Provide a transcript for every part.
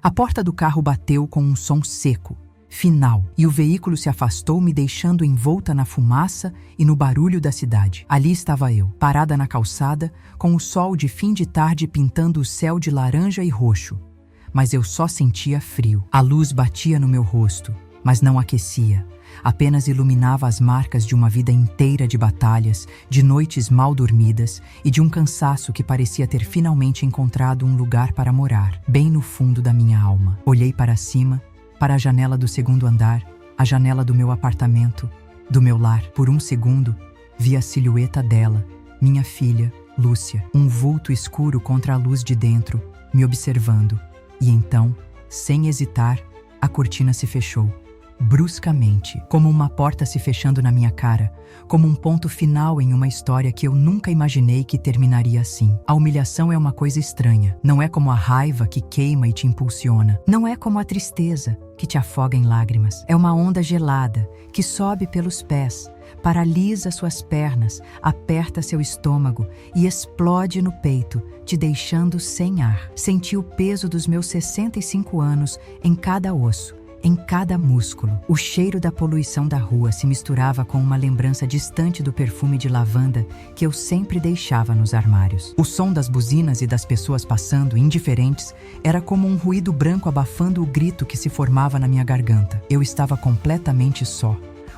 A porta do carro bateu com um som seco, final, e o veículo se afastou, me deixando envolta na fumaça e no barulho da cidade. Ali estava eu, parada na calçada, com o sol de fim de tarde pintando o céu de laranja e roxo. Mas eu só sentia frio. A luz batia no meu rosto, mas não aquecia. Apenas iluminava as marcas de uma vida inteira de batalhas, de noites mal dormidas e de um cansaço que parecia ter finalmente encontrado um lugar para morar, bem no fundo da minha alma. Olhei para cima, para a janela do segundo andar, a janela do meu apartamento, do meu lar. Por um segundo, vi a silhueta dela, minha filha, Lúcia, um vulto escuro contra a luz de dentro, me observando. E então, sem hesitar, a cortina se fechou. Bruscamente, como uma porta se fechando na minha cara, como um ponto final em uma história que eu nunca imaginei que terminaria assim. A humilhação é uma coisa estranha. Não é como a raiva que queima e te impulsiona. Não é como a tristeza que te afoga em lágrimas. É uma onda gelada que sobe pelos pés, paralisa suas pernas, aperta seu estômago e explode no peito, te deixando sem ar. Senti o peso dos meus 65 anos em cada osso, em cada músculo. O cheiro da poluição da rua se misturava com uma lembrança distante do perfume de lavanda que eu sempre deixava nos armários. O som das buzinas e das pessoas passando, indiferentes, era como um ruído branco abafando o grito que se formava na minha garganta. Eu estava completamente só,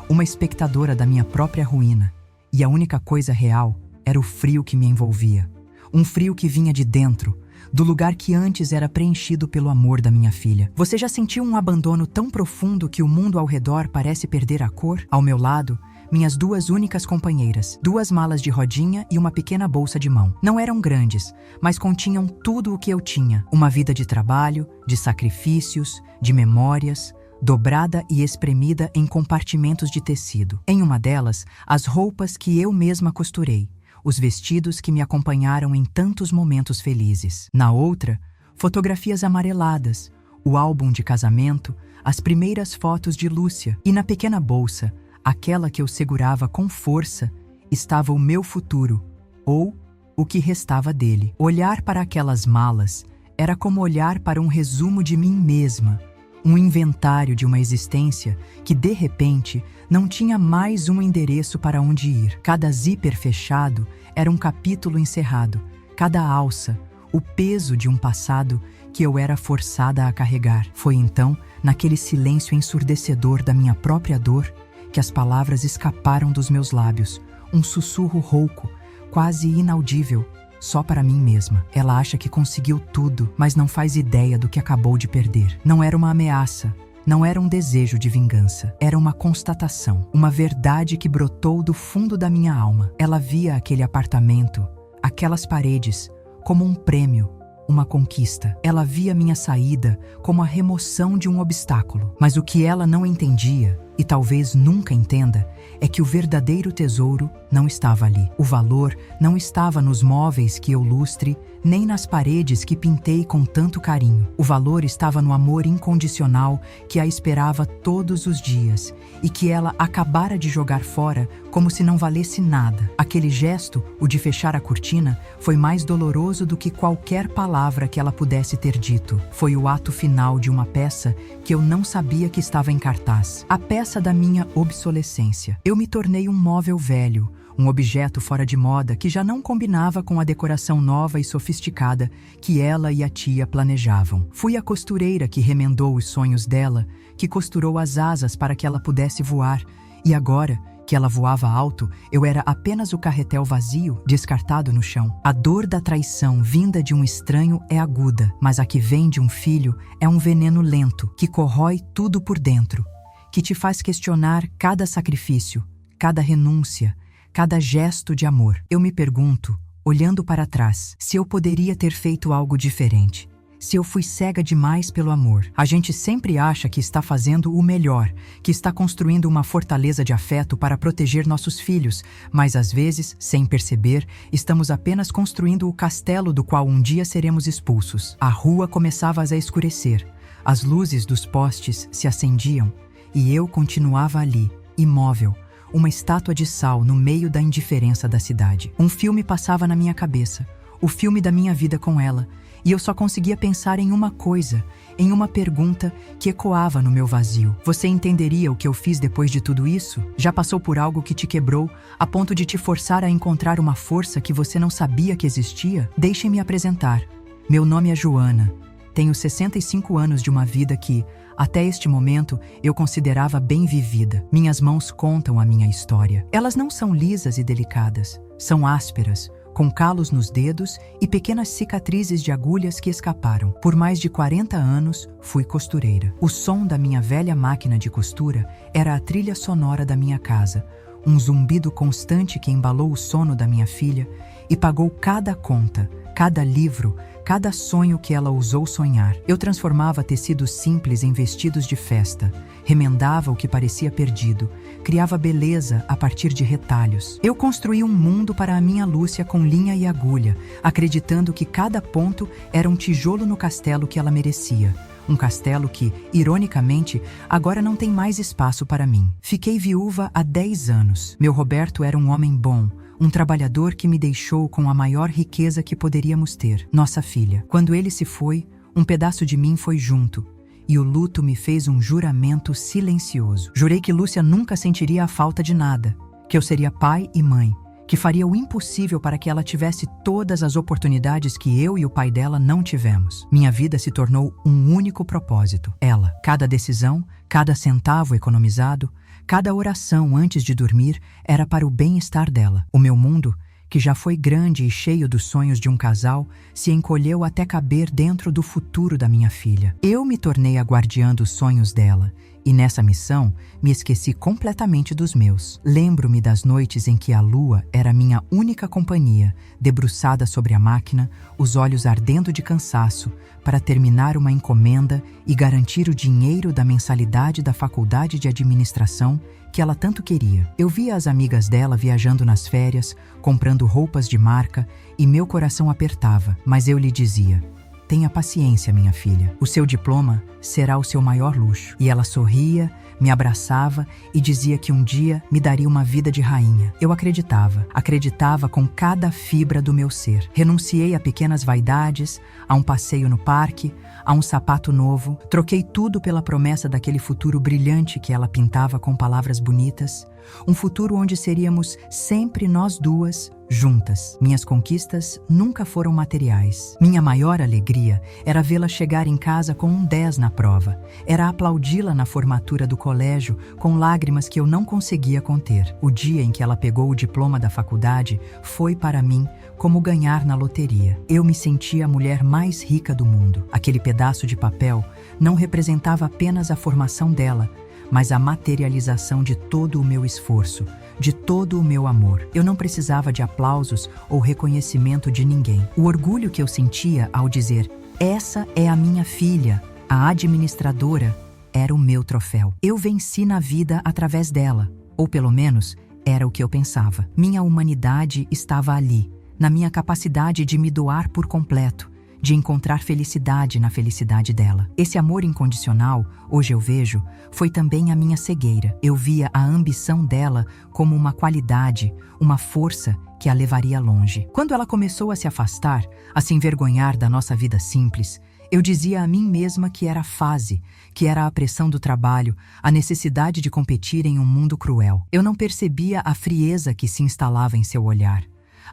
uma espectadora da minha própria ruína, e a única coisa real era o frio que me envolvia. Um frio que vinha de dentro, do lugar que antes era preenchido pelo amor da minha filha. Você já sentiu um abandono tão profundo que o mundo ao redor parece perder a cor? Ao meu lado, minhas duas únicas companheiras, 2 malas de rodinha e uma pequena bolsa de mão. Não eram grandes, mas continham tudo o que eu tinha. Uma vida de trabalho, de sacrifícios, de memórias, dobrada e espremida em compartimentos de tecido. Em uma delas, as roupas que eu mesma costurei, os vestidos que me acompanharam em tantos momentos felizes. Na outra, fotografias amareladas, o álbum de casamento, as primeiras fotos de Lúcia. E na pequena bolsa, aquela que eu segurava com força, estava o meu futuro, ou o que restava dele. Olhar para aquelas malas era como olhar para um resumo de mim mesma, um inventário de uma existência que, de repente, não tinha mais um endereço para onde ir. Cada zíper fechado era um capítulo encerrado, cada alça, o peso de um passado que eu era forçada a carregar. Foi então, naquele silêncio ensurdecedor da minha própria dor, que as palavras escaparam dos meus lábios, um sussurro rouco, quase inaudível, só para mim mesma. Ela acha que conseguiu tudo, mas não faz ideia do que acabou de perder. Não era uma ameaça, não era um desejo de vingança. Era uma constatação, uma verdade que brotou do fundo da minha alma. Ela via aquele apartamento, aquelas paredes, como um prêmio, uma conquista. Ela via minha saída como a remoção de um obstáculo. Mas o que ela não entendia, e talvez nunca entenda, é que o verdadeiro tesouro não estava ali. O valor não estava nos móveis que eu lustre, nem nas paredes que pintei com tanto carinho. O valor estava no amor incondicional que a esperava todos os dias e que ela acabara de jogar fora como se não valesse nada. Aquele gesto, o de fechar a cortina, foi mais doloroso do que qualquer palavra que ela pudesse ter dito. Foi o ato final de uma peça que eu não sabia que estava em cartaz. A peça da minha obsolescência. Eu me tornei um móvel velho, um objeto fora de moda que já não combinava com a decoração nova e sofisticada que ela e a tia planejavam. Fui a costureira que remendou os sonhos dela, que costurou as asas para que ela pudesse voar, e agora que ela voava alto, eu era apenas o carretel vazio, descartado no chão. A dor da traição vinda de um estranho é aguda, mas a que vem de um filho é um veneno lento, que corrói tudo por dentro, que te faz questionar cada sacrifício, cada renúncia, cada gesto de amor. Eu me pergunto, olhando para trás, se eu poderia ter feito algo diferente. Se eu fui cega demais pelo amor. A gente sempre acha que está fazendo o melhor, que está construindo uma fortaleza de afeto para proteger nossos filhos, mas às vezes, sem perceber, estamos apenas construindo o castelo do qual um dia seremos expulsos. A rua começava a escurecer, as luzes dos postes se acendiam, e eu continuava ali, imóvel, uma estátua de sal no meio da indiferença da cidade. Um filme passava na minha cabeça, o filme da minha vida com ela, e eu só conseguia pensar em uma coisa, em uma pergunta que ecoava no meu vazio. Você entenderia o que eu fiz depois de tudo isso? Já passou por algo que te quebrou, a ponto de te forçar a encontrar uma força que você não sabia que existia? Deixem-me apresentar. Meu nome é Joana. Tenho 65 anos de uma vida que, até este momento, eu considerava bem vivida. Minhas mãos contam a minha história. Elas não são lisas e delicadas, são ásperas, com calos nos dedos e pequenas cicatrizes de agulhas que escaparam. Por mais de 40 anos, fui costureira. O som da minha velha máquina de costura era a trilha sonora da minha casa, um zumbido constante que embalou o sono da minha filha e pagou cada conta, cada livro, cada sonho que ela ousou sonhar. Eu transformava tecidos simples em vestidos de festa, remendava o que parecia perdido, criava beleza a partir de retalhos. Eu construí um mundo para a minha Lúcia com linha e agulha, acreditando que cada ponto era um tijolo no castelo que ela merecia. Um castelo que, ironicamente, agora não tem mais espaço para mim. Fiquei viúva há 10 anos. Meu Roberto era um homem bom, um trabalhador que me deixou com a maior riqueza que poderíamos ter, nossa filha. Quando ele se foi, um pedaço de mim foi junto, e o luto me fez um juramento silencioso. Jurei que Lúcia nunca sentiria a falta de nada, que eu seria pai e mãe, que faria o impossível para que ela tivesse todas as oportunidades que eu e o pai dela não tivemos. Minha vida se tornou um único propósito. Ela, cada decisão, cada centavo economizado, cada oração antes de dormir era para o bem-estar dela. O meu mundo, que já foi grande e cheio dos sonhos de um casal, se encolheu até caber dentro do futuro da minha filha. Eu me tornei a guardiã dos sonhos dela, e nessa missão me esqueci completamente dos meus. Lembro-me das noites em que a lua era minha única companhia, debruçada sobre a máquina, os olhos ardendo de cansaço, para terminar uma encomenda e garantir o dinheiro da mensalidade da faculdade de administração que ela tanto queria. Eu via as amigas dela viajando nas férias, comprando roupas de marca, e meu coração apertava, mas eu lhe dizia: tenha paciência, minha filha. O seu diploma será o seu maior luxo. E ela sorria, me abraçava e dizia que um dia me daria uma vida de rainha. Eu acreditava com cada fibra do meu ser. Renunciei a pequenas vaidades, a um passeio no parque, a um sapato novo. Troquei tudo pela promessa daquele futuro brilhante que ela pintava com palavras bonitas. Um futuro onde seríamos sempre nós duas, juntas. Minhas conquistas nunca foram materiais. Minha maior alegria era vê-la chegar em casa com um 10 na prova. Era aplaudi-la na formatura do colégio com lágrimas que eu não conseguia conter. O dia em que ela pegou o diploma da faculdade foi para mim como ganhar na loteria. Eu me sentia a mulher mais rica do mundo. Aquele pedaço de papel não representava apenas a formação dela, mas a materialização de todo o meu esforço, de todo o meu amor. Eu não precisava de aplausos ou reconhecimento de ninguém. O orgulho que eu sentia ao dizer: essa é a minha filha, a administradora, era o meu troféu. Eu venci na vida através dela, ou pelo menos era o que eu pensava. Minha humanidade estava ali, na minha capacidade de me doar por completo, de encontrar felicidade na felicidade dela. Esse amor incondicional, hoje eu vejo, foi também a minha cegueira. Eu via a ambição dela como uma qualidade, uma força que a levaria longe. Quando ela começou a se afastar, a se envergonhar da nossa vida simples, eu dizia a mim mesma que era fase, que era a pressão do trabalho, a necessidade de competir em um mundo cruel. Eu não percebia a frieza que se instalava em seu olhar,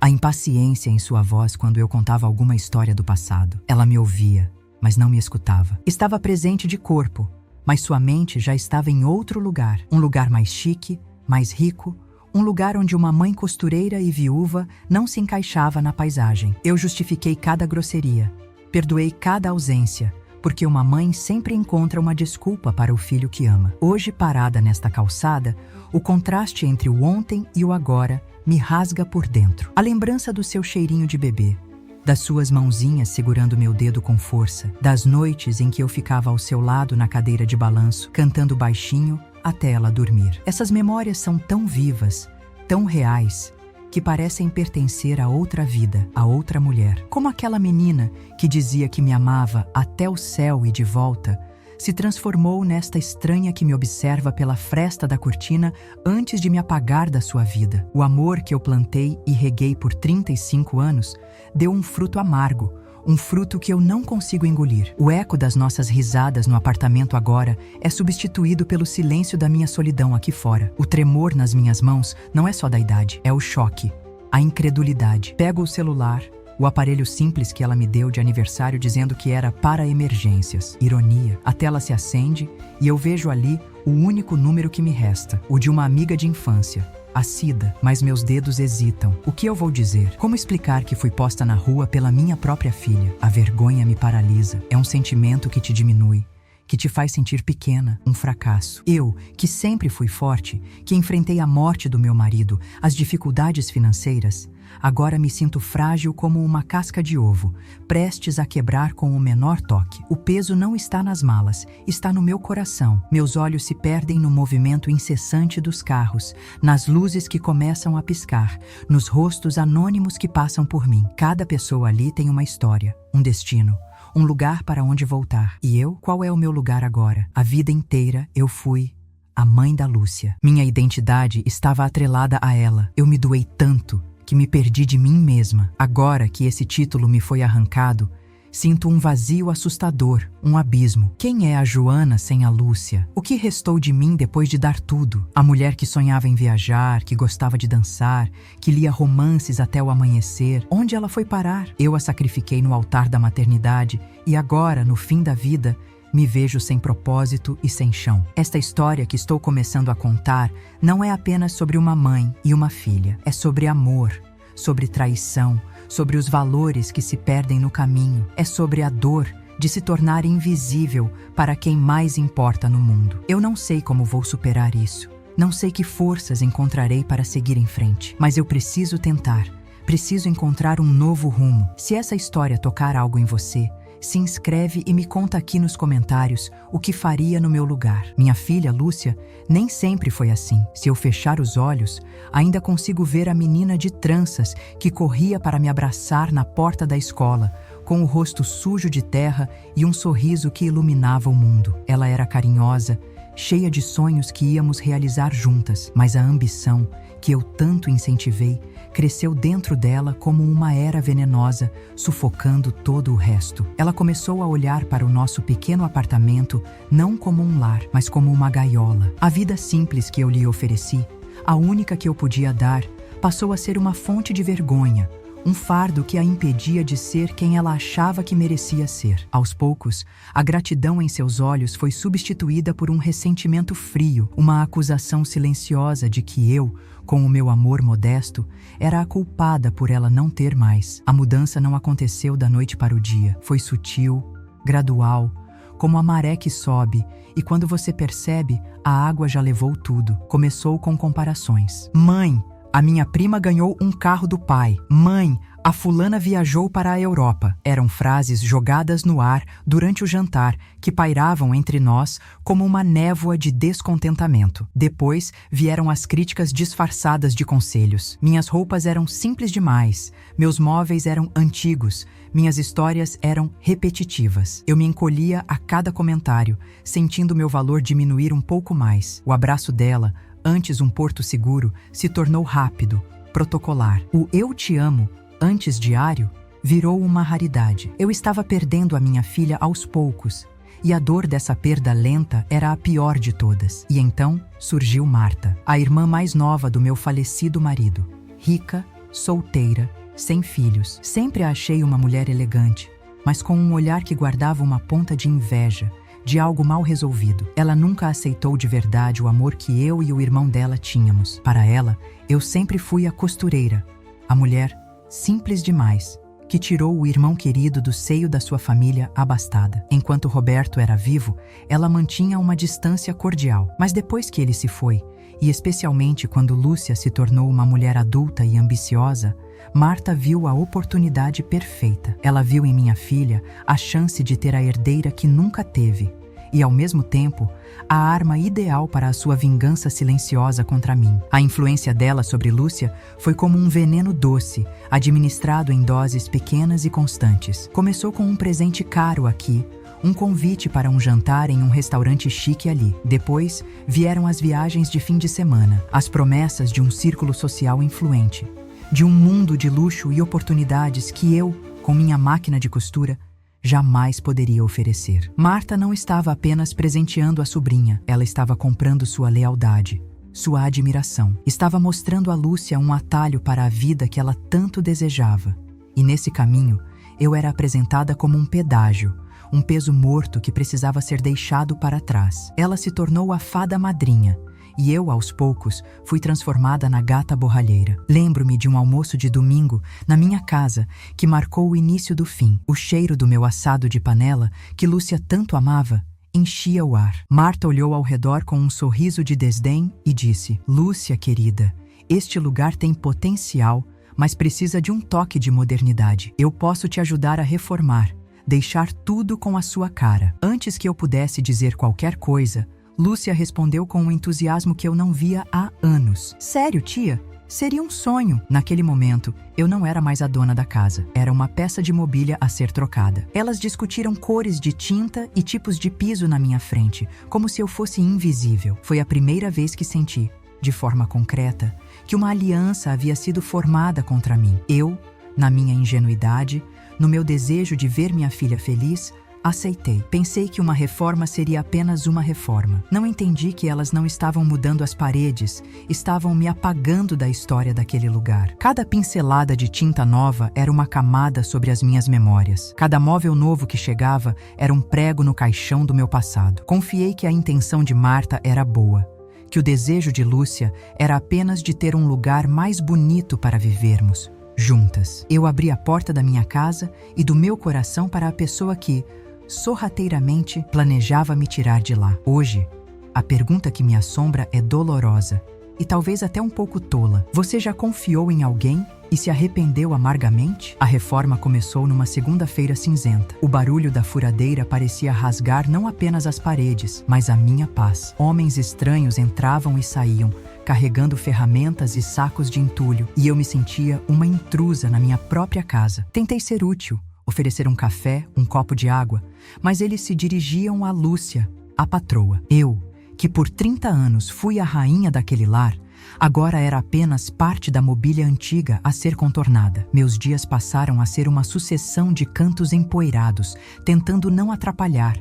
a impaciência em sua voz quando eu contava alguma história do passado. Ela me ouvia, mas não me escutava. Estava presente de corpo, mas sua mente já estava em outro lugar. Um lugar mais chique, mais rico, um lugar onde uma mãe costureira e viúva não se encaixava na paisagem. Eu justifiquei cada grosseria, perdoei cada ausência, porque uma mãe sempre encontra uma desculpa para o filho que ama. Hoje, parada nesta calçada, o contraste entre o ontem e o agora me rasga por dentro. A lembrança do seu cheirinho de bebê, das suas mãozinhas segurando meu dedo com força, das noites em que eu ficava ao seu lado na cadeira de balanço, cantando baixinho até ela dormir. Essas memórias são tão vivas, tão reais, que parecem pertencer a outra vida, a outra mulher. Como aquela menina que dizia que me amava até o céu e de volta, se transformou nesta estranha que me observa pela fresta da cortina antes de me apagar da sua vida. O amor que eu plantei e reguei por 35 anos deu um fruto amargo, um fruto que eu não consigo engolir. O eco das nossas risadas no apartamento agora é substituído pelo silêncio da minha solidão aqui fora. O tremor nas minhas mãos não é só da idade, é o choque, a incredulidade. Pego o celular, o aparelho simples que ela me deu de aniversário dizendo que era para emergências. Ironia. A tela se acende e eu vejo ali o único número que me resta, o de uma amiga de infância, a Cida, mas meus dedos hesitam. O que eu vou dizer? Como explicar que fui posta na rua pela minha própria filha? A vergonha me paralisa. É um sentimento que te diminui, que te faz sentir pequena, um fracasso. Eu, que sempre fui forte, que enfrentei a morte do meu marido, as dificuldades financeiras, agora me sinto frágil como uma casca de ovo, prestes a quebrar com o menor toque. O peso não está nas malas, está no meu coração. Meus olhos se perdem no movimento incessante dos carros, nas luzes que começam a piscar, nos rostos anônimos que passam por mim. Cada pessoa ali tem uma história, um destino, um lugar para onde voltar. E eu? Qual é o meu lugar agora? A vida inteira eu fui a mãe da Lúcia. Minha identidade estava atrelada a ela. Eu me doei tanto que me perdi de mim mesma. Agora que esse título me foi arrancado, sinto um vazio assustador, um abismo. Quem é a Joana sem a Lúcia? O que restou de mim depois de dar tudo? A mulher que sonhava em viajar, que gostava de dançar, que lia romances até o amanhecer. Onde ela foi parar? Eu a sacrifiquei no altar da maternidade e agora, no fim da vida, me vejo sem propósito e sem chão. Esta história que estou começando a contar não é apenas sobre uma mãe e uma filha. É sobre amor, sobre traição, sobre os valores que se perdem no caminho. É sobre a dor de se tornar invisível para quem mais importa no mundo. Eu não sei como vou superar isso. Não sei que forças encontrarei para seguir em frente. Mas eu preciso tentar. Preciso encontrar um novo rumo. Se essa história tocar algo em você, se inscreve e me conta aqui nos comentários o que faria no meu lugar. Minha filha, Lúcia, nem sempre foi assim. Se eu fechar os olhos, ainda consigo ver a menina de tranças que corria para me abraçar na porta da escola, com o rosto sujo de terra e um sorriso que iluminava o mundo. Ela era carinhosa, cheia de sonhos que íamos realizar juntas, mas a ambição, que eu tanto incentivei, cresceu dentro dela como uma era venenosa, sufocando todo o resto. Ela começou a olhar para o nosso pequeno apartamento não como um lar, mas como uma gaiola. A vida simples que eu lhe ofereci, a única que eu podia dar, passou a ser uma fonte de vergonha, um fardo que a impedia de ser quem ela achava que merecia ser. Aos poucos, a gratidão em seus olhos foi substituída por um ressentimento frio, uma acusação silenciosa de que eu, com o meu amor modesto, era a culpada por ela não ter mais. A mudança não aconteceu da noite para o dia. Foi sutil, gradual, como a maré que sobe, e quando você percebe, a água já levou tudo. Começou com comparações. Mãe, a minha prima ganhou um carro do pai. Mãe, a fulana viajou para a Europa. Eram frases jogadas no ar durante o jantar que pairavam entre nós como uma névoa de descontentamento. Depois vieram as críticas disfarçadas de conselhos. Minhas roupas eram simples demais, meus móveis eram antigos, minhas histórias eram repetitivas. Eu me encolhia a cada comentário, sentindo meu valor diminuir um pouco mais. O abraço dela, antes um porto seguro, se tornou rápido, protocolar. O "eu te amo", antes diário, virou uma raridade. Eu estava perdendo a minha filha aos poucos, e a dor dessa perda lenta era a pior de todas. E então surgiu Marta, a irmã mais nova do meu falecido marido. Rica, solteira, sem filhos. Sempre a achei uma mulher elegante, mas com um olhar que guardava uma ponta de inveja, de algo mal resolvido. Ela nunca aceitou de verdade o amor que eu e o irmão dela tínhamos. Para ela, eu sempre fui a costureira, a mulher simples demais, que tirou o irmão querido do seio da sua família abastada. Enquanto Roberto era vivo, ela mantinha uma distância cordial. Mas depois que ele se foi, e especialmente quando Lúcia se tornou uma mulher adulta e ambiciosa, Marta viu a oportunidade perfeita. Ela viu em minha filha a chance de ter a herdeira que nunca teve e, ao mesmo tempo, a arma ideal para a sua vingança silenciosa contra mim. A influência dela sobre Lúcia foi como um veneno doce, administrado em doses pequenas e constantes. Começou com um presente caro aqui, um convite para um jantar em um restaurante chique ali. Depois, vieram as viagens de fim de semana, as promessas de um círculo social influente, de um mundo de luxo e oportunidades que eu, com minha máquina de costura, jamais poderia oferecer. Marta não estava apenas presenteando a sobrinha, ela estava comprando sua lealdade, sua admiração. Estava mostrando a Lúcia um atalho para a vida que ela tanto desejava. E nesse caminho, eu era apresentada como um pedágio, um peso morto que precisava ser deixado para trás. Ela se tornou a fada madrinha, e eu, aos poucos, fui transformada na gata borralheira. Lembro-me de um almoço de domingo, na minha casa, que marcou o início do fim. O cheiro do meu assado de panela, que Lúcia tanto amava, enchia o ar. Marta olhou ao redor com um sorriso de desdém e disse: Lúcia, querida, este lugar tem potencial, mas precisa de um toque de modernidade. Eu posso te ajudar a reformar, deixar tudo com a sua cara. Antes que eu pudesse dizer qualquer coisa, Lúcia respondeu com um entusiasmo que eu não via há anos. Sério, tia? Seria um sonho. Naquele momento, eu não era mais a dona da casa. Era uma peça de mobília a ser trocada. Elas discutiram cores de tinta e tipos de piso na minha frente, como se eu fosse invisível. Foi a primeira vez que senti, de forma concreta, que uma aliança havia sido formada contra mim. Eu, na minha ingenuidade, no meu desejo de ver minha filha feliz, aceitei. Pensei que uma reforma seria apenas uma reforma. Não entendi que elas não estavam mudando as paredes, estavam me apagando da história daquele lugar. Cada pincelada de tinta nova era uma camada sobre as minhas memórias. Cada móvel novo que chegava era um prego no caixão do meu passado. Confiei que a intenção de Marta era boa, que o desejo de Lúcia era apenas de ter um lugar mais bonito para vivermos, juntas. Eu abri a porta da minha casa e do meu coração para a pessoa que, sorrateiramente, planejava me tirar de lá. Hoje, a pergunta que me assombra é dolorosa e talvez até um pouco tola. Você já confiou em alguém e se arrependeu amargamente? A reforma começou numa segunda-feira cinzenta. O barulho da furadeira parecia rasgar não apenas as paredes, mas a minha paz. Homens estranhos entravam e saíam, carregando ferramentas e sacos de entulho, e eu me sentia uma intrusa na minha própria casa. Tentei ser útil, oferecer um café, um copo de água, mas eles se dirigiam a Lúcia, a patroa. Eu, que por 30 anos fui a rainha daquele lar, agora era apenas parte da mobília antiga a ser contornada. Meus dias passaram a ser uma sucessão de cantos empoeirados, tentando não atrapalhar,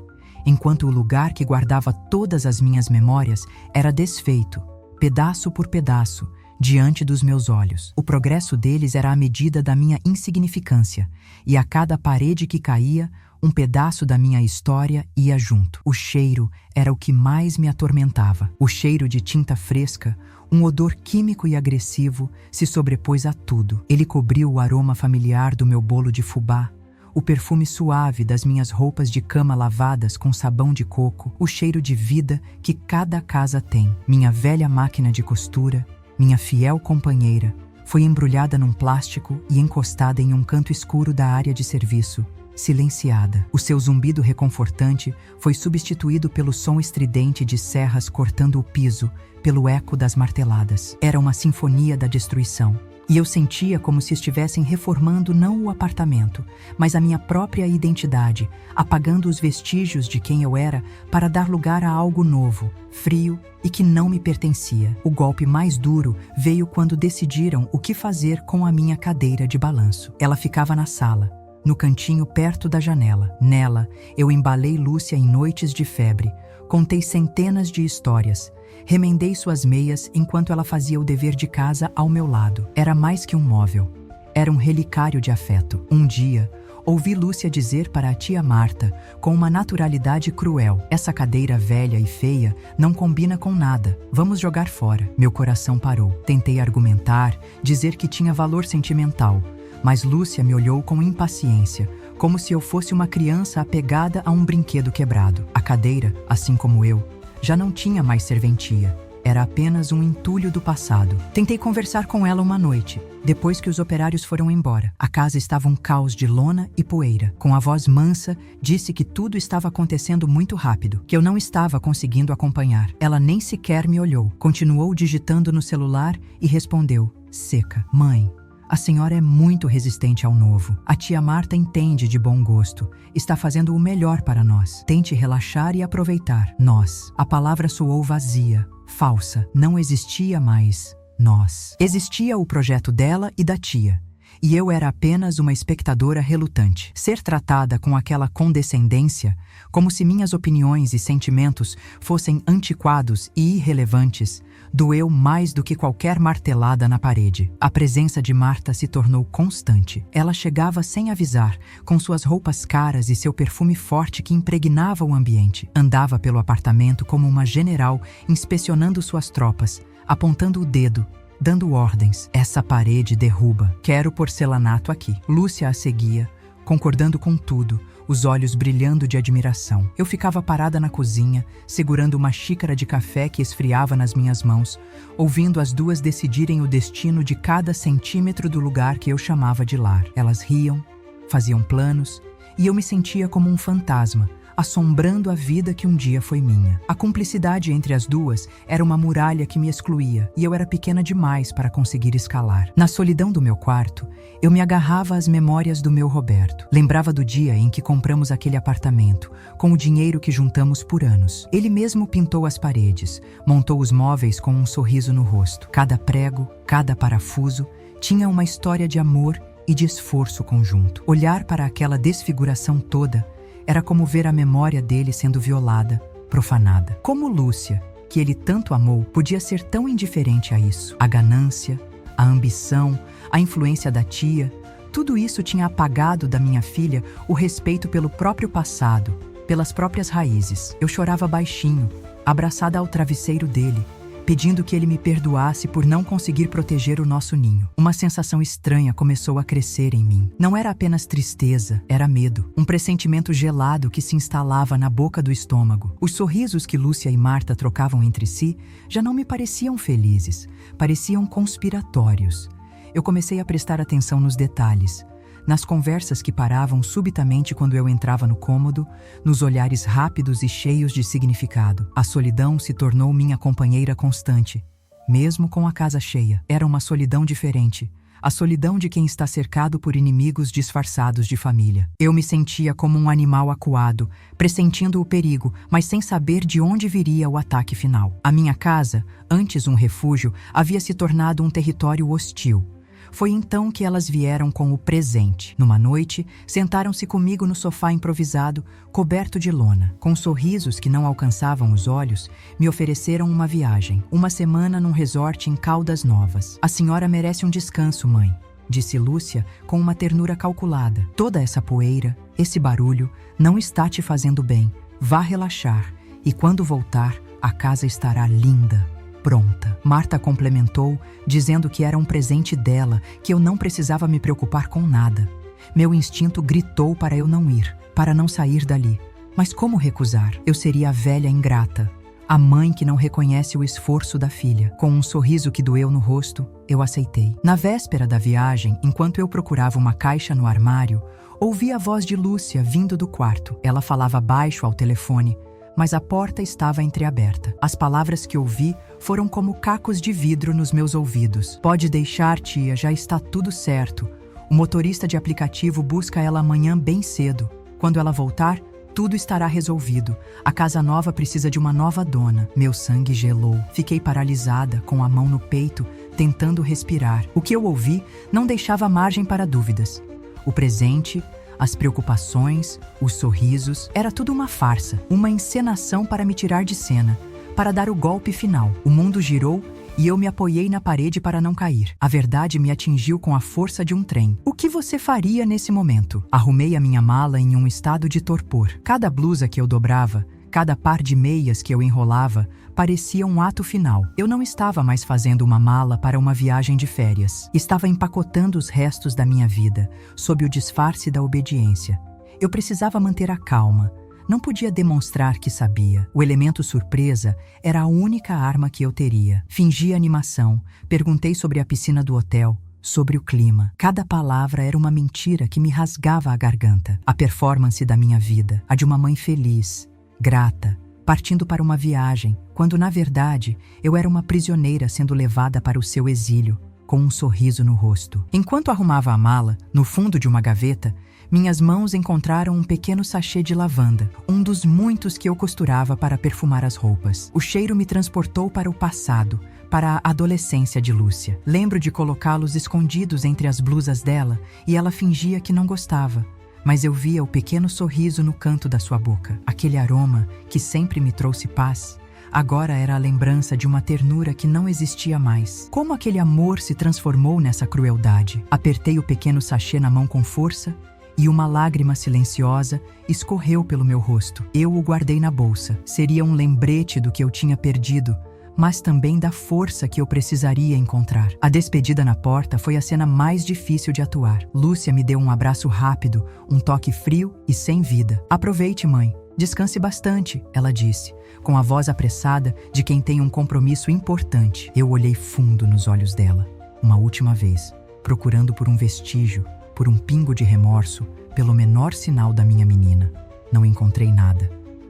enquanto o lugar que guardava todas as minhas memórias era desfeito, pedaço por pedaço, diante dos meus olhos. O progresso deles era a medida da minha insignificância, e a cada parede que caía, um pedaço da minha história ia junto. O cheiro era o que mais me atormentava. O cheiro de tinta fresca, um odor químico e agressivo, se sobrepôs a tudo. Ele cobriu o aroma familiar do meu bolo de fubá, o perfume suave das minhas roupas de cama lavadas com sabão de coco, o cheiro de vida que cada casa tem. Minha velha máquina de costura, minha fiel companheira, foi embrulhada num plástico e encostada em um canto escuro da área de serviço, silenciada. O seu zumbido reconfortante foi substituído pelo som estridente de serras cortando o piso, pelo eco das marteladas. Era uma sinfonia da destruição. E eu sentia como se estivessem reformando não o apartamento, mas a minha própria identidade, apagando os vestígios de quem eu era para dar lugar a algo novo, frio e que não me pertencia. O golpe mais duro veio quando decidiram o que fazer com a minha cadeira de balanço. Ela ficava na sala, no cantinho perto da janela. Nela, eu embalei Lúcia em noites de febre, contei centenas de histórias, remendei suas meias enquanto ela fazia o dever de casa ao meu lado. Era mais que um móvel. Era um relicário de afeto. Um dia, ouvi Lúcia dizer para a tia Marta, com uma naturalidade cruel: essa cadeira velha e feia não combina com nada. Vamos jogar fora. Meu coração parou. Tentei argumentar, dizer que tinha valor sentimental, mas Lúcia me olhou com impaciência, como se eu fosse uma criança apegada a um brinquedo quebrado. A cadeira, assim como eu, já não tinha mais serventia. Era apenas um entulho do passado. Tentei conversar com ela uma noite, depois que os operários foram embora. A casa estava um caos de lona e poeira. Com a voz mansa, disse que tudo estava acontecendo muito rápido, que eu não estava conseguindo acompanhar. Ela nem sequer me olhou. Continuou digitando no celular e respondeu, seca: mãe, a senhora é muito resistente ao novo. A tia Marta entende de bom gosto. Está fazendo o melhor para nós. Tente relaxar e aproveitar. Nós. A palavra soou vazia, falsa. Não existia mais nós. Existia o projeto dela e da tia. e eu era apenas uma espectadora relutante. Ser tratada com aquela condescendência, como se minhas opiniões e sentimentos fossem antiquados e irrelevantes, doeu mais do que qualquer martelada na parede. A presença de Marta se tornou constante. Ela chegava sem avisar, com suas roupas caras e seu perfume forte que impregnava o ambiente. Andava pelo apartamento como uma general, inspecionando suas tropas, apontando o dedo, dando ordens. Essa parede derruba. Quero porcelanato aqui. Lúcia a seguia, concordando com tudo, os olhos brilhando de admiração. Eu ficava parada na cozinha, segurando uma xícara de café que esfriava nas minhas mãos, ouvindo as duas decidirem o destino de cada centímetro do lugar que eu chamava de lar. Elas riam, faziam planos, e eu me sentia como um fantasma, assombrando a vida que um dia foi minha. A cumplicidade entre as duas era uma muralha que me excluía, e eu era pequena demais para conseguir escalar. Na solidão do meu quarto, eu me agarrava às memórias do meu Roberto. Lembrava do dia em que compramos aquele apartamento, com o dinheiro que juntamos por anos. Ele mesmo pintou as paredes, montou os móveis com um sorriso no rosto. Cada prego, cada parafuso, tinha uma história de amor e de esforço conjunto. Olhar para aquela desfiguração toda era como ver a memória dele sendo violada, profanada. Como Lúcia, que ele tanto amou, podia ser tão indiferente a isso? A ganância, a ambição, a influência da tia, tudo isso tinha apagado da minha filha o respeito pelo próprio passado, pelas próprias raízes. Eu chorava baixinho, abraçada ao travesseiro dele, pedindo que ele me perdoasse por não conseguir proteger o nosso ninho. Uma sensação estranha começou a crescer em mim. Não era apenas tristeza, era medo. Um pressentimento gelado que se instalava na boca do estômago. Os sorrisos que Lúcia e Marta trocavam entre si já não me pareciam felizes, pareciam conspiratórios. Eu comecei a prestar atenção nos detalhes, nas conversas que paravam subitamente quando eu entrava no cômodo, nos olhares rápidos e cheios de significado. A solidão se tornou minha companheira constante, mesmo com a casa cheia. Era uma solidão diferente, a solidão de quem está cercado por inimigos disfarçados de família. Eu me sentia como um animal acuado, pressentindo o perigo, mas sem saber de onde viria o ataque final. A minha casa, antes um refúgio, havia se tornado um território hostil. Foi então que elas vieram com o presente. Numa noite, sentaram-se comigo no sofá improvisado, coberto de lona. Com sorrisos que não alcançavam os olhos, me ofereceram uma viagem. Uma semana num resort em Caldas Novas. A senhora merece um descanso, mãe, disse Lúcia com uma ternura calculada. Toda essa poeira, esse barulho, não está te fazendo bem. Vá relaxar, e quando voltar, a casa estará linda. Pronta. Marta complementou, dizendo que era um presente dela, que eu não precisava me preocupar com nada. Meu instinto gritou para eu não ir, para não sair dali. Mas como recusar? Eu seria a velha ingrata, a mãe que não reconhece o esforço da filha. Com um sorriso que doeu no rosto, eu aceitei. Na véspera da viagem, enquanto eu procurava uma caixa no armário, ouvi a voz de Lúcia vindo do quarto. Ela falava baixo ao telefone, mas a porta estava entreaberta. As palavras que ouvi foram como cacos de vidro nos meus ouvidos. Pode deixar, tia, já está tudo certo. O motorista de aplicativo busca ela amanhã bem cedo. Quando ela voltar, tudo estará resolvido. A casa nova precisa de uma nova dona. Meu sangue gelou. Fiquei paralisada, com a mão no peito, tentando respirar. O que eu ouvi não deixava margem para dúvidas. O presente, as preocupações, os sorrisos, era tudo uma farsa, uma encenação para me tirar de cena, para dar o golpe final. O mundo girou e eu me apoiei na parede para não cair. A verdade me atingiu com a força de um trem. O que você faria nesse momento? Arrumei a minha mala em um estado de torpor. Cada blusa que eu dobrava, cada par de meias que eu enrolava, parecia um ato final. Eu não estava mais fazendo uma mala para uma viagem de férias. Estava empacotando os restos da minha vida, sob o disfarce da obediência. Eu precisava manter a calma. Não podia demonstrar que sabia. O elemento surpresa era a única arma que eu teria. Fingi animação, perguntei sobre a piscina do hotel, sobre o clima. Cada palavra era uma mentira que me rasgava a garganta. A performance da minha vida, a de uma mãe feliz, grata, partindo para uma viagem, quando na verdade eu era uma prisioneira sendo levada para o seu exílio, com um sorriso no rosto. Enquanto arrumava a mala, no fundo de uma gaveta, minhas mãos encontraram um pequeno sachê de lavanda, um dos muitos que eu costurava para perfumar as roupas. O cheiro me transportou para o passado, para a adolescência de Lúcia. Lembro de colocá-los escondidos entre as blusas dela e ela fingia que não gostava. Mas eu via o pequeno sorriso no canto da sua boca. Aquele aroma que sempre me trouxe paz, agora era a lembrança de uma ternura que não existia mais. Como aquele amor se transformou nessa crueldade? Apertei o pequeno sachê na mão com força e uma lágrima silenciosa escorreu pelo meu rosto. Eu o guardei na bolsa. Seria um lembrete do que eu tinha perdido, mas também da força que eu precisaria encontrar. A despedida na porta foi a cena mais difícil de atuar. Lúcia me deu um abraço rápido, um toque frio e sem vida. "Aproveite, mãe. Descanse bastante", ela disse, com a voz apressada de quem tem um compromisso importante. Eu olhei fundo nos olhos dela, uma última vez, procurando por um vestígio, por um pingo de remorso, pelo menor sinal da minha menina. Não encontrei nada.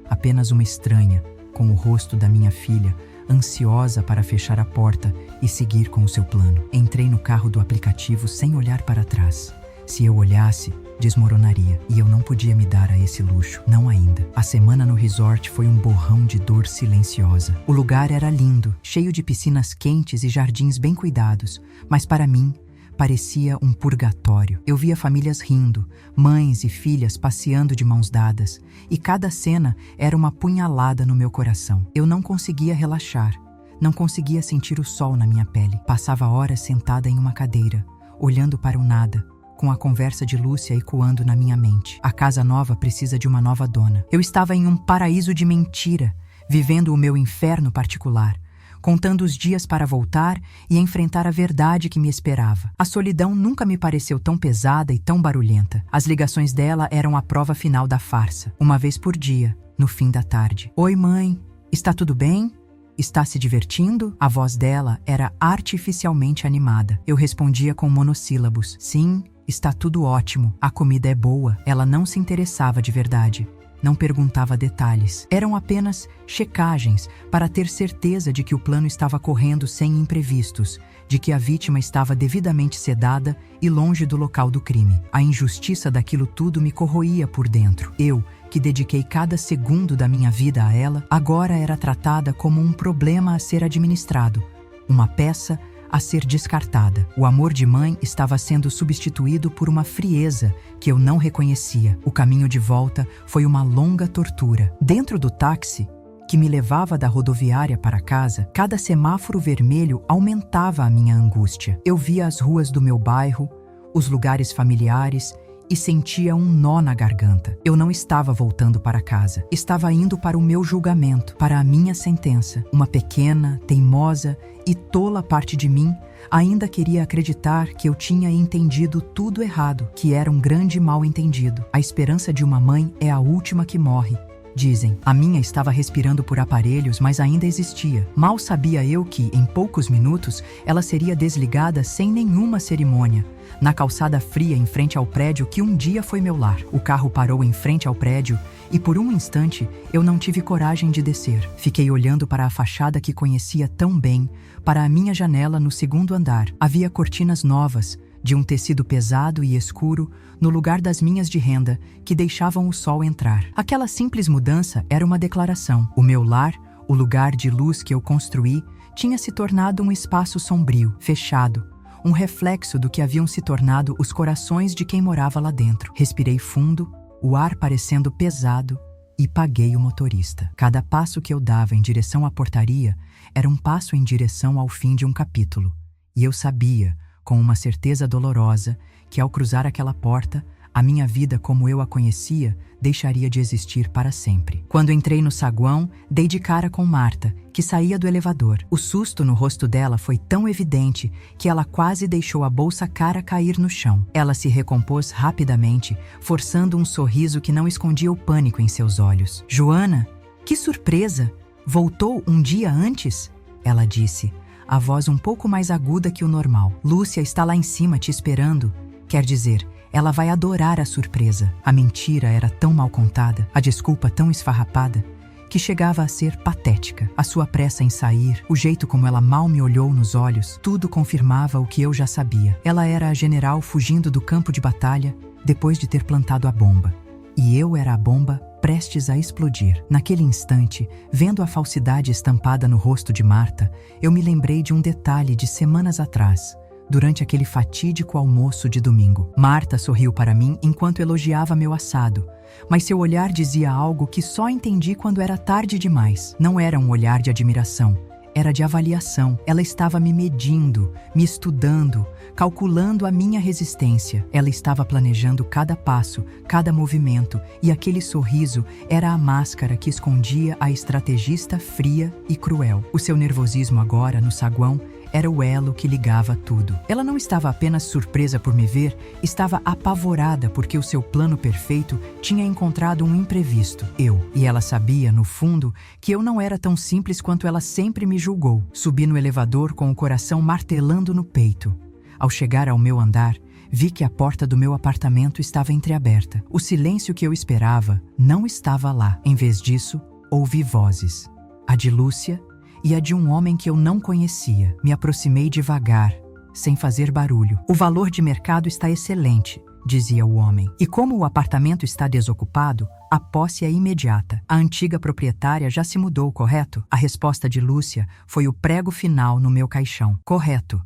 Apenas uma estranha, com o rosto da minha filha, ansiosa para fechar a porta e seguir com o seu plano. Entrei no carro do aplicativo sem olhar para trás. Se eu olhasse, desmoronaria, e eu não podia me dar a esse luxo, não ainda. A semana no resort foi um borrão de dor silenciosa. O lugar era lindo, cheio de piscinas quentes e jardins bem cuidados, mas para mim, parecia um purgatório. Eu via famílias rindo, mães e filhas passeando de mãos dadas, e cada cena era uma punhalada no meu coração. Eu não conseguia relaxar, não conseguia sentir o sol na minha pele. Passava horas sentada em uma cadeira, olhando para o nada, com a conversa de Lúcia ecoando na minha mente. A casa nova precisa de uma nova dona. Eu estava em um paraíso de mentira, vivendo o meu inferno particular, contando os dias para voltar e enfrentar a verdade que me esperava. A solidão nunca me pareceu tão pesada e tão barulhenta. As ligações dela eram a prova final da farsa. Uma vez por dia, no fim da tarde. "Oi, mãe. Está tudo bem? Está se divertindo?" A voz dela era artificialmente animada. Eu respondia com monossílabos. "Sim, está tudo ótimo. A comida é boa." Ela não se interessava de verdade. Não perguntava detalhes. Eram apenas checagens para ter certeza de que o plano estava correndo sem imprevistos, de que a vítima estava devidamente sedada e longe do local do crime. A injustiça daquilo tudo me corroía por dentro. Eu, que dediquei cada segundo da minha vida a ela, agora era tratada como um problema a ser administrado, uma peça a ser descartada. O amor de mãe estava sendo substituído por uma frieza que eu não reconhecia. O caminho de volta foi uma longa tortura. Dentro do táxi, que me levava da rodoviária para casa, cada semáforo vermelho aumentava a minha angústia. Eu via as ruas do meu bairro, os lugares familiares, e sentia um nó na garganta. Eu não estava voltando para casa. Estava indo para o meu julgamento, para a minha sentença. Uma pequena, teimosa e tola parte de mim ainda queria acreditar que eu tinha entendido tudo errado, que era um grande mal-entendido. A esperança de uma mãe é a última que morre, dizem. A minha estava respirando por aparelhos, mas ainda existia. Mal sabia eu que, em poucos minutos, ela seria desligada sem nenhuma cerimônia, na calçada fria em frente ao prédio que um dia foi meu lar. O carro parou em frente ao prédio e, por um instante, eu não tive coragem de descer. Fiquei olhando para a fachada que conhecia tão bem, para a minha janela no segundo andar. Havia cortinas novas, de um tecido pesado e escuro, no lugar das minhas de renda, que deixavam o sol entrar. Aquela simples mudança era uma declaração. O meu lar, o lugar de luz que eu construí, tinha se tornado um espaço sombrio, fechado, um reflexo do que haviam se tornado os corações de quem morava lá dentro. Respirei fundo, o ar parecendo pesado, e paguei o motorista. Cada passo que eu dava em direção à portaria era um passo em direção ao fim de um capítulo. E eu sabia, com uma certeza dolorosa, que ao cruzar aquela porta, a minha vida como eu a conhecia deixaria de existir para sempre. Quando entrei no saguão, dei de cara com Marta, que saía do elevador. O susto no rosto dela foi tão evidente que ela quase deixou a bolsa cara cair no chão. Ela se recompôs rapidamente, forçando um sorriso que não escondia o pânico em seus olhos. "Joana, que surpresa! Voltou um dia antes?" ela disse, a voz um pouco mais aguda que o normal. "Lúcia está lá em cima te esperando. Quer dizer, ela vai adorar a surpresa." A mentira era tão mal contada, a desculpa tão esfarrapada, que chegava a ser patética. A sua pressa em sair, o jeito como ela mal me olhou nos olhos, tudo confirmava o que eu já sabia. Ela era a general fugindo do campo de batalha depois de ter plantado a bomba. E eu era a bomba prestes a explodir. Naquele instante, vendo a falsidade estampada no rosto de Marta, eu me lembrei de um detalhe de semanas atrás, durante aquele fatídico almoço de domingo. Marta sorriu para mim enquanto elogiava meu assado, mas seu olhar dizia algo que só entendi quando era tarde demais. Não era um olhar de admiração, era de avaliação. Ela estava me medindo, me estudando, calculando a minha resistência. Ela estava planejando cada passo, cada movimento, e aquele sorriso era a máscara que escondia a estrategista fria e cruel. O seu nervosismo agora, no saguão, era o elo que ligava tudo. Ela não estava apenas surpresa por me ver, estava apavorada porque o seu plano perfeito tinha encontrado um imprevisto, eu. E ela sabia, no fundo, que eu não era tão simples quanto ela sempre me julgou. Subi no elevador com o coração martelando no peito. Ao chegar ao meu andar, vi que a porta do meu apartamento estava entreaberta. O silêncio que eu esperava não estava lá. Em vez disso, ouvi vozes. A de Lúcia e a de um homem que eu não conhecia. Me aproximei devagar, sem fazer barulho. O valor de mercado está excelente, dizia o homem. E como o apartamento está desocupado, a posse é imediata. A antiga proprietária já se mudou, correto? A resposta de Lúcia foi o prego final no meu caixão. Correto.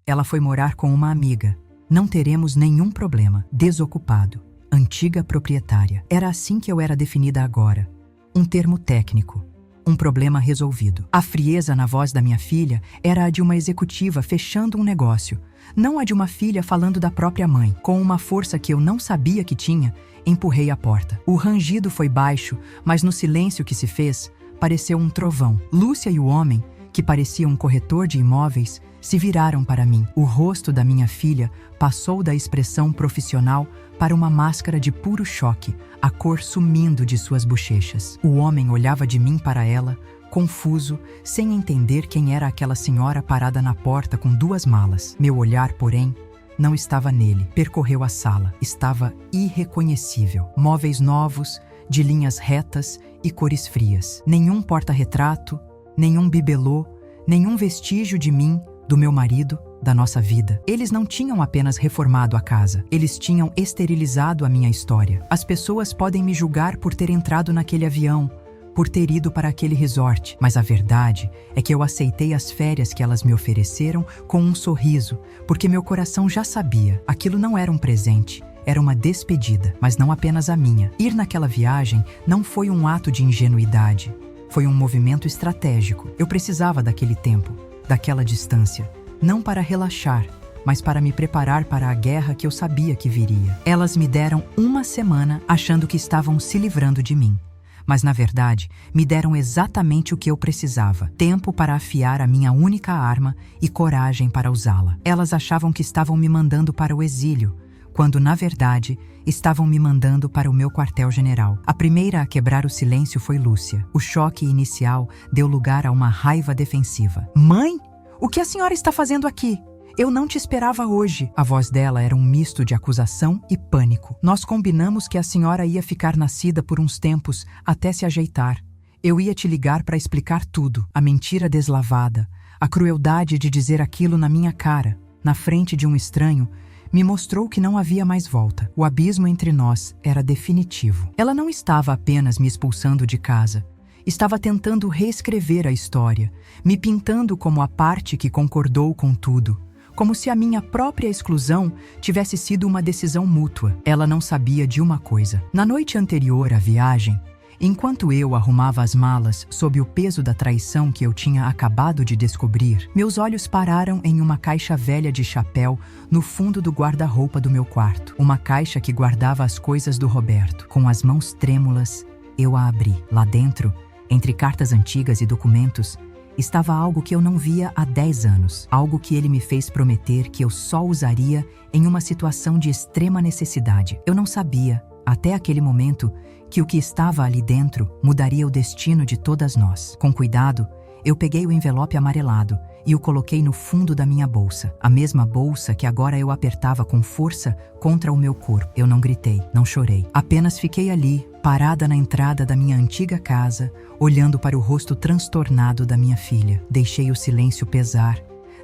Ela foi morar com uma amiga. Não teremos nenhum problema. Desocupado. Antiga proprietária. Era assim que eu era definida agora. Um termo técnico. Um problema resolvido. A frieza na voz da minha filha era a de uma executiva fechando um negócio, não a de uma filha falando da própria mãe. Com uma força que eu não sabia que tinha, empurrei a porta. O rangido foi baixo, mas no silêncio que se fez, pareceu um trovão. Lúcia e o homem, que parecia um corretor de imóveis, se viraram para mim. O rosto da minha filha passou da expressão profissional para uma máscara de puro choque, a cor sumindo de suas bochechas. O homem olhava de mim para ela, confuso, sem entender quem era aquela senhora parada na porta com duas malas. Meu olhar, porém, não estava nele. Percorreu a sala. Estava irreconhecível. Móveis novos, de linhas retas e cores frias. Nenhum porta-retrato, nenhum bibelô, nenhum vestígio de mim, do meu marido, da nossa vida. Eles não tinham apenas reformado a casa, eles tinham esterilizado a minha história. As pessoas podem me julgar por ter entrado naquele avião, por ter ido para aquele resort, mas a verdade é que eu aceitei as férias que elas me ofereceram com um sorriso, porque meu coração já sabia, aquilo não era um presente, era uma despedida, mas não apenas a minha. Ir naquela viagem não foi um ato de ingenuidade, foi um movimento estratégico. Eu precisava daquele tempo, daquela distância, não para relaxar, mas para me preparar para a guerra que eu sabia que viria. Elas me deram uma semana achando que estavam se livrando de mim. Mas, na verdade, me deram exatamente o que eu precisava. Tempo para afiar a minha única arma e coragem para usá-la. Elas achavam que estavam me mandando para o exílio, quando, na verdade, estavam me mandando para o meu quartel-general. A primeira a quebrar o silêncio foi Lúcia. O choque inicial deu lugar a uma raiva defensiva. Mãe? O que a senhora está fazendo aqui? Eu não te esperava hoje. A voz dela era um misto de acusação e pânico. Nós combinamos que a senhora ia ficar nascida por uns tempos até se ajeitar. Eu ia te ligar para explicar tudo. A mentira deslavada, a crueldade de dizer aquilo na minha cara, na frente de um estranho, me mostrou que não havia mais volta. O abismo entre nós era definitivo. Ela não estava apenas me expulsando de casa. Estava tentando reescrever a história, me pintando como a parte que concordou com tudo, como se a minha própria exclusão tivesse sido uma decisão mútua. Ela não sabia de uma coisa. Na noite anterior à viagem, enquanto eu arrumava as malas sob o peso da traição que eu tinha acabado de descobrir, meus olhos pararam em uma caixa velha de chapéu no fundo do guarda-roupa do meu quarto. Uma caixa que guardava as coisas do Roberto. Com as mãos trêmulas, eu a abri. Lá dentro, entre cartas antigas e documentos, estava algo que eu não via há 10 anos. Algo que ele me fez prometer que eu só usaria em uma situação de extrema necessidade. Eu não sabia, até aquele momento, que o que estava ali dentro mudaria o destino de todas nós. Com cuidado, eu peguei o envelope amarelado e o coloquei no fundo da minha bolsa. A mesma bolsa que agora eu apertava com força contra o meu corpo. Eu não gritei, não chorei. Apenas fiquei ali, parada na entrada da minha antiga casa, olhando para o rosto transtornado da minha filha. Deixei o silêncio pesar,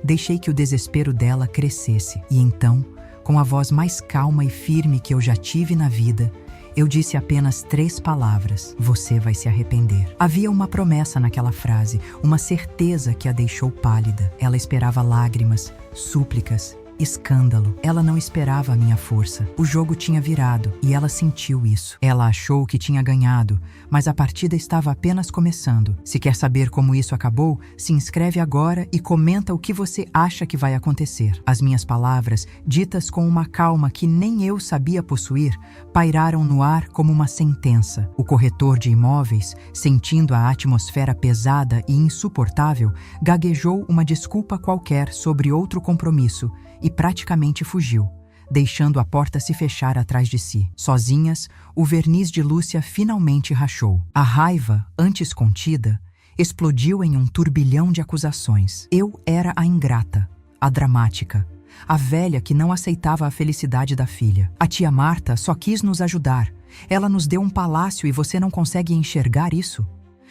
deixei que o desespero dela crescesse. E então, com a voz mais calma e firme que eu já tive na vida, Eu disse apenas 3 palavras: você vai se arrepender. Havia uma promessa naquela frase, uma certeza que a deixou pálida. Ela esperava lágrimas, súplicas, escândalo. Ela não esperava a minha força. O jogo tinha virado e ela sentiu isso. Ela achou que tinha ganhado, mas a partida estava apenas começando. Se quer saber como isso acabou, se inscreve agora e comenta o que você acha que vai acontecer. As minhas palavras, ditas com uma calma que nem eu sabia possuir, pairaram no ar como uma sentença. O corretor de imóveis, sentindo a atmosfera pesada e insuportável, gaguejou uma desculpa qualquer sobre outro compromisso e praticamente fugiu, deixando a porta se fechar atrás de si. Sozinhas, o verniz de Lúcia finalmente rachou. A raiva, antes contida, explodiu em um turbilhão de acusações. Eu era a ingrata, a dramática, a velha que não aceitava a felicidade da filha. A tia Marta só quis nos ajudar. Ela nos deu um palácio e você não consegue enxergar isso?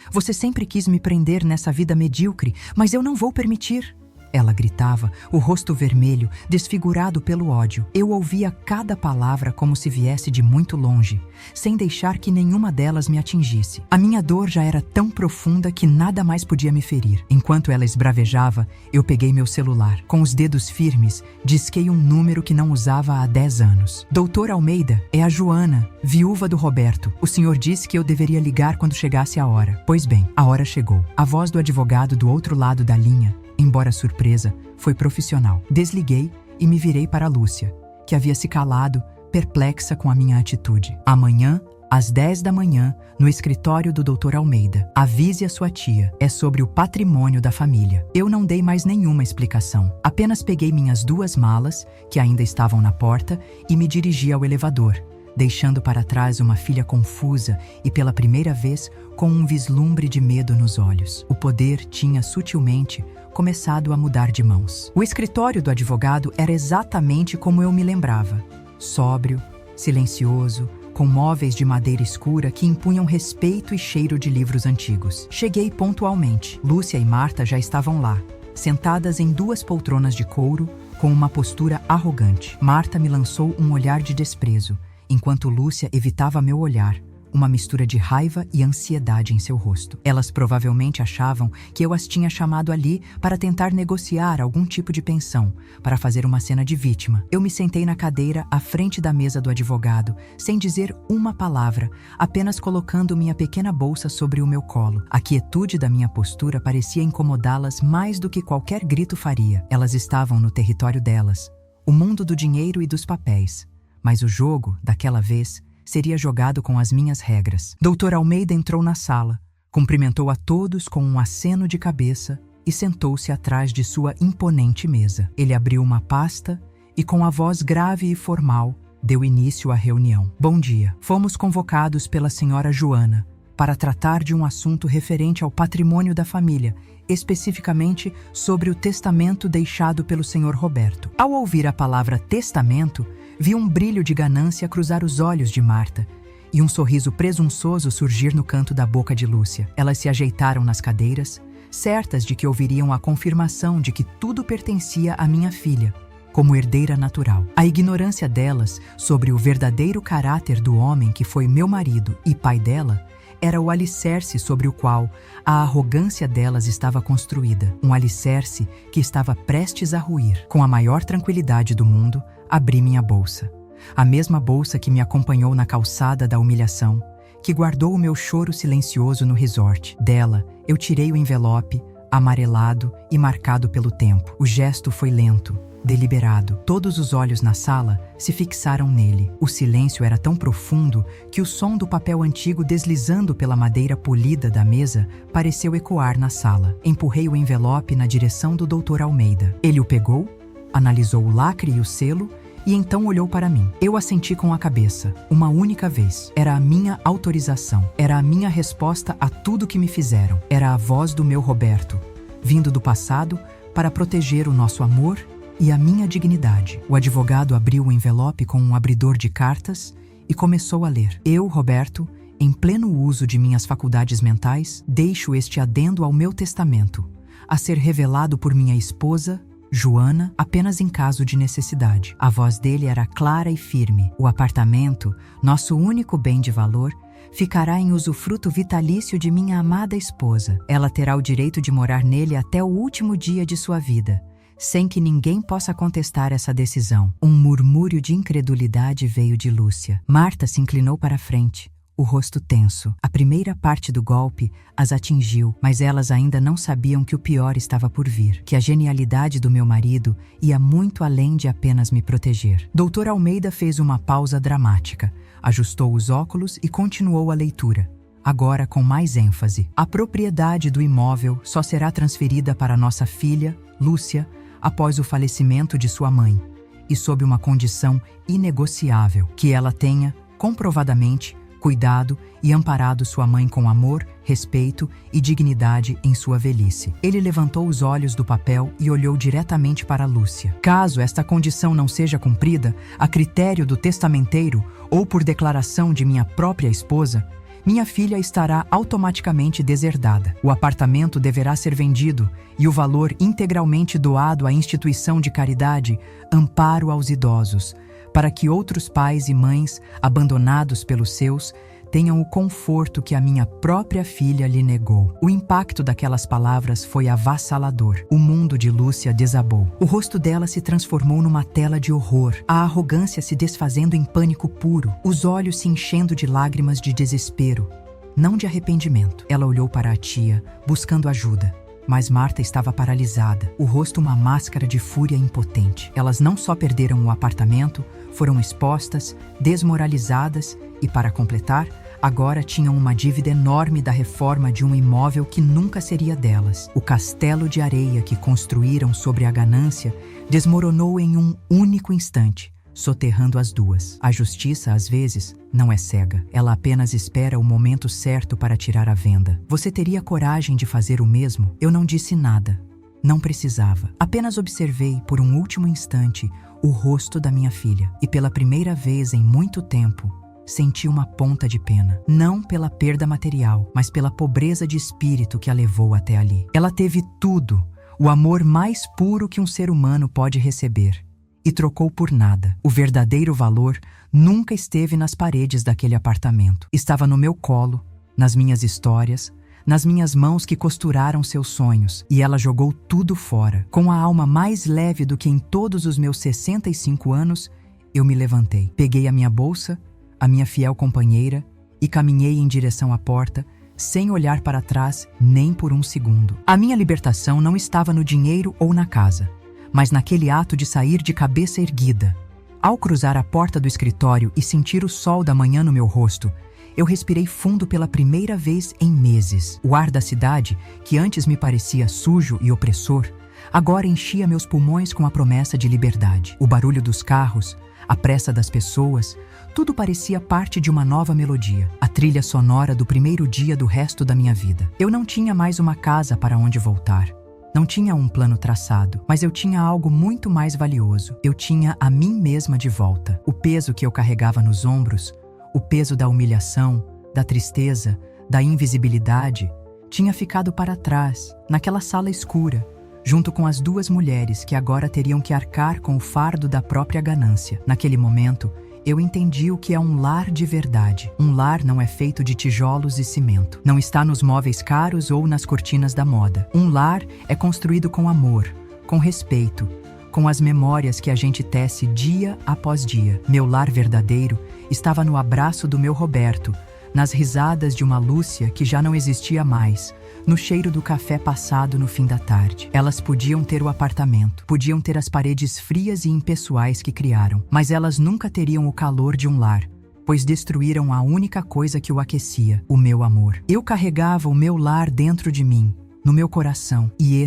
Você sempre quis me prender nessa vida medíocre, mas eu não vou permitir. Ela gritava, o rosto vermelho, desfigurado pelo ódio. Eu ouvia cada palavra como se viesse de muito longe, sem deixar que nenhuma delas me atingisse. A minha dor já era tão profunda que nada mais podia me ferir. Enquanto ela esbravejava, eu peguei meu celular. Com os dedos firmes, disquei um número que não usava há 10 anos. Doutor Almeida, é a Joana, viúva do Roberto. O senhor disse que eu deveria ligar quando chegasse a hora. Pois bem, a hora chegou. A voz do advogado do outro lado da linha, embora surpresa, foi profissional. Desliguei e me virei para a Lúcia, que havia se calado, perplexa com a minha atitude. Amanhã, às 10 da manhã, no escritório do Dr. Almeida. Avise a sua tia, é sobre o patrimônio da família. Eu não dei mais nenhuma explicação. Apenas peguei minhas 2 malas, que ainda estavam na porta, e me dirigi ao elevador, deixando para trás uma filha confusa e, pela primeira vez, com um vislumbre de medo nos olhos. O poder tinha sutilmente começado a mudar de mãos. O escritório do advogado era exatamente como eu me lembrava. Sóbrio, silencioso, com móveis de madeira escura que impunham respeito e cheiro de livros antigos. Cheguei pontualmente. Lúcia e Marta já estavam lá, sentadas em 2 poltronas de couro, com uma postura arrogante. Marta me lançou um olhar de desprezo, enquanto Lúcia evitava meu olhar, uma mistura de raiva e ansiedade em seu rosto. Elas provavelmente achavam que eu as tinha chamado ali para tentar negociar algum tipo de pensão, para fazer uma cena de vítima. Eu me sentei na cadeira à frente da mesa do advogado, sem dizer uma palavra, apenas colocando minha pequena bolsa sobre o meu colo. A quietude da minha postura parecia incomodá-las mais do que qualquer grito faria. Elas estavam no território delas, o mundo do dinheiro e dos papéis. Mas o jogo, daquela vez, seria jogado com as minhas regras. Dr. Almeida entrou na sala, cumprimentou a todos com um aceno de cabeça e sentou-se atrás de sua imponente mesa. Ele abriu uma pasta e, com a voz grave e formal, deu início à reunião. Bom dia. Fomos convocados pela senhora Joana para tratar de um assunto referente ao patrimônio da família, especificamente sobre o testamento deixado pelo senhor Roberto. Ao ouvir a palavra testamento, vi um brilho de ganância cruzar os olhos de Marta e um sorriso presunçoso surgir no canto da boca de Lúcia. Elas se ajeitaram nas cadeiras, certas de que ouviriam a confirmação de que tudo pertencia à minha filha, como herdeira natural. A ignorância delas sobre o verdadeiro caráter do homem que foi meu marido e pai dela era o alicerce sobre o qual a arrogância delas estava construída, um alicerce que estava prestes a ruir. Com a maior tranquilidade do mundo, abri minha bolsa. A mesma bolsa que me acompanhou na calçada da humilhação, que guardou o meu choro silencioso no resort. Dela, eu tirei o envelope, amarelado e marcado pelo tempo. O gesto foi lento, deliberado. Todos os olhos na sala se fixaram nele. O silêncio era tão profundo que o som do papel antigo deslizando pela madeira polida da mesa pareceu ecoar na sala. Empurrei o envelope na direção do Dr. Almeida. Ele o pegou, analisou o lacre e o selo e então olhou para mim. Eu assenti com a cabeça, uma única vez. Era a minha autorização. Era a minha resposta a tudo que me fizeram. Era a voz do meu Roberto, vindo do passado para proteger o nosso amor e a minha dignidade. O advogado abriu o envelope com um abridor de cartas e começou a ler. Eu, Roberto, em pleno uso de minhas faculdades mentais, deixo este adendo ao meu testamento, a ser revelado por minha esposa, Joana, apenas em caso de necessidade. A voz dele era clara e firme. O apartamento, nosso único bem de valor, ficará em usufruto vitalício de minha amada esposa. Ela terá o direito de morar nele até o último dia de sua vida, sem que ninguém possa contestar essa decisão. Um murmúrio de incredulidade veio de Lúcia. Marta se inclinou para a frente, o rosto tenso. A primeira parte do golpe as atingiu, mas elas ainda não sabiam que o pior estava por vir, que a genialidade do meu marido ia muito além de apenas me proteger. Dr. Almeida fez uma pausa dramática, ajustou os óculos e continuou a leitura, agora com mais ênfase. A propriedade do imóvel só será transferida para nossa filha, Lúcia, após o falecimento de sua mãe, e sob uma condição inegociável, que ela tenha, comprovadamente, cuidado e amparado sua mãe com amor, respeito e dignidade em sua velhice. Ele levantou os olhos do papel e olhou diretamente para Lúcia. Caso esta condição não seja cumprida, a critério do testamenteiro ou por declaração de minha própria esposa, minha filha estará automaticamente deserdada. O apartamento deverá ser vendido e o valor integralmente doado à instituição de caridade Amparo aos Idosos, para que outros pais e mães, abandonados pelos seus, tenham o conforto que a minha própria filha lhe negou. O impacto daquelas palavras foi avassalador. O mundo de Lúcia desabou. O rosto dela se transformou numa tela de horror, a arrogância se desfazendo em pânico puro, os olhos se enchendo de lágrimas de desespero, não de arrependimento. Ela olhou para a tia, buscando ajuda. Mas Marta estava paralisada, o rosto uma máscara de fúria impotente. Elas não só perderam o apartamento, foram expostas, desmoralizadas e, para completar, agora tinham uma dívida enorme da reforma de um imóvel que nunca seria delas. O castelo de areia que construíram sobre a ganância desmoronou em um único instante, soterrando as duas. A justiça, às vezes, não é cega. Ela apenas espera o momento certo para tirar a venda. Você teria coragem de fazer o mesmo? Eu não disse nada. Não precisava. Apenas observei, por um último instante, o rosto da minha filha. E pela primeira vez em muito tempo, senti uma ponta de pena. Não pela perda material, mas pela pobreza de espírito que a levou até ali. Ela teve tudo, o amor mais puro que um ser humano pode receber. E trocou por nada. O verdadeiro valor nunca esteve nas paredes daquele apartamento. Estava no meu colo, nas minhas histórias, nas minhas mãos que costuraram seus sonhos. E ela jogou tudo fora. Com a alma mais leve do que em todos os meus 65 anos, eu me levantei. Peguei a minha bolsa, a minha fiel companheira, e caminhei em direção à porta, sem olhar para trás nem por um segundo. A minha libertação não estava no dinheiro ou na casa, mas naquele ato de sair de cabeça erguida. Ao cruzar a porta do escritório e sentir o sol da manhã no meu rosto, eu respirei fundo pela primeira vez em meses. O ar da cidade, que antes me parecia sujo e opressor, agora enchia meus pulmões com a promessa de liberdade. O barulho dos carros, a pressa das pessoas, tudo parecia parte de uma nova melodia, a trilha sonora do primeiro dia do resto da minha vida. Eu não tinha mais uma casa para onde voltar. Não tinha um plano traçado, mas eu tinha algo muito mais valioso. Eu tinha a mim mesma de volta. O peso que eu carregava nos ombros, o peso da humilhação, da tristeza, da invisibilidade, tinha ficado para trás, naquela sala escura, junto com as duas mulheres que agora teriam que arcar com o fardo da própria ganância. Naquele momento, eu entendi o que é um lar de verdade. Um lar não é feito de tijolos e cimento. Não está nos móveis caros ou nas cortinas da moda. Um lar é construído com amor, com respeito, com as memórias que a gente tece dia após dia. Meu lar verdadeiro estava no abraço do meu Roberto, nas risadas de uma Lúcia que já não existia mais, no cheiro do café passado no fim da tarde. Elas podiam ter o apartamento, podiam ter as paredes frias e impessoais que criaram, mas elas nunca teriam o calor de um lar, pois destruíram a única coisa que o aquecia, o meu amor. Eu carregava o meu lar dentro de mim, no meu coração, e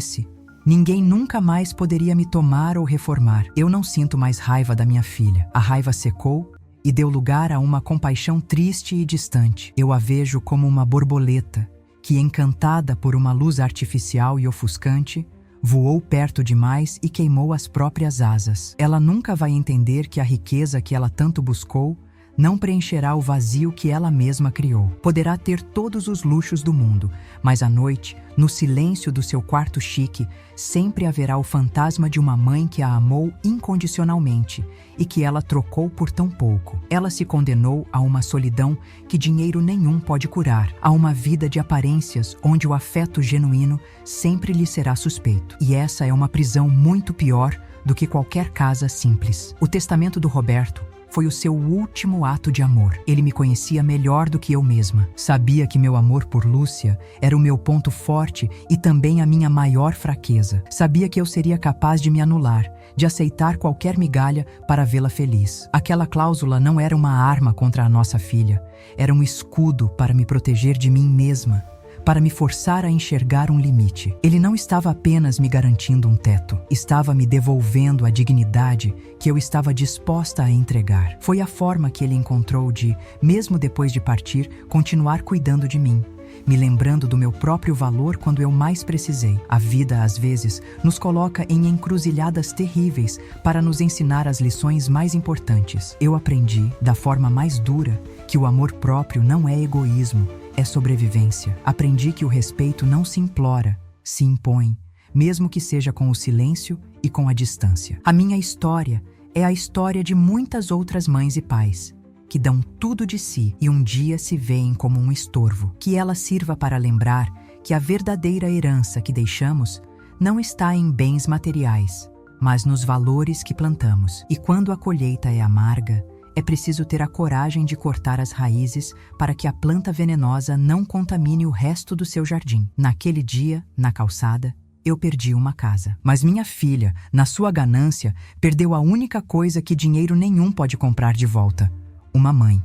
ninguém nunca mais poderia me tomar ou reformar. Eu não sinto mais raiva da minha filha. A raiva secou e deu lugar a uma compaixão triste e distante. Eu a vejo como uma borboleta que, encantada por uma luz artificial e ofuscante, voou perto demais e queimou as próprias asas. Ela nunca vai entender que a riqueza que ela tanto buscou não preencherá o vazio que ela mesma criou. Poderá ter todos os luxos do mundo, mas à noite, no silêncio do seu quarto chique, sempre haverá o fantasma de uma mãe que a amou incondicionalmente e que ela trocou por tão pouco. Ela se condenou a uma solidão que dinheiro nenhum pode curar, a uma vida de aparências onde o afeto genuíno sempre lhe será suspeito. E essa é uma prisão muito pior do que qualquer casa simples. O testamento do Roberto foi o seu último ato de amor. Ele me conhecia melhor do que eu mesma. Sabia que meu amor por Lúcia era o meu ponto forte e também a minha maior fraqueza. Sabia que eu seria capaz de me anular, de aceitar qualquer migalha para vê-la feliz. Aquela cláusula não era uma arma contra a nossa filha. Era um escudo para me proteger de mim mesma, para me forçar a enxergar um limite. Ele não estava apenas me garantindo um teto, estava me devolvendo a dignidade que eu estava disposta a entregar. Foi a forma que ele encontrou de, mesmo depois de partir, continuar cuidando de mim, me lembrando do meu próprio valor quando eu mais precisei. A vida, às vezes, nos coloca em encruzilhadas terríveis para nos ensinar as lições mais importantes. Eu aprendi, da forma mais dura, que o amor próprio não é egoísmo, é sobrevivência. Aprendi que o respeito não se implora, se impõe, mesmo que seja com o silêncio e com a distância. A minha história é a história de muitas outras mães e pais, que dão tudo de si e um dia se veem como um estorvo. Que ela sirva para lembrar que a verdadeira herança que deixamos não está em bens materiais, mas nos valores que plantamos. E quando a colheita é amarga, é preciso ter a coragem de cortar as raízes para que a planta venenosa não contamine o resto do seu jardim. Naquele dia, na calçada, eu perdi uma casa. Mas minha filha, na sua ganância, perdeu a única coisa que dinheiro nenhum pode comprar de volta: uma mãe.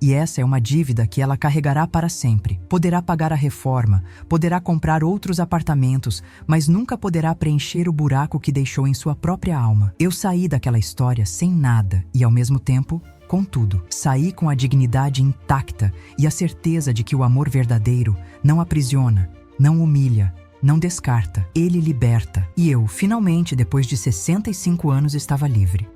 E essa é uma dívida que ela carregará para sempre. Poderá pagar a reforma, poderá comprar outros apartamentos, mas nunca poderá preencher o buraco que deixou em sua própria alma. Eu saí daquela história sem nada e, ao mesmo tempo, com tudo. Saí com a dignidade intacta e a certeza de que o amor verdadeiro não aprisiona, não humilha, não descarta. Ele liberta. E eu, finalmente, depois de 65 anos, estava livre.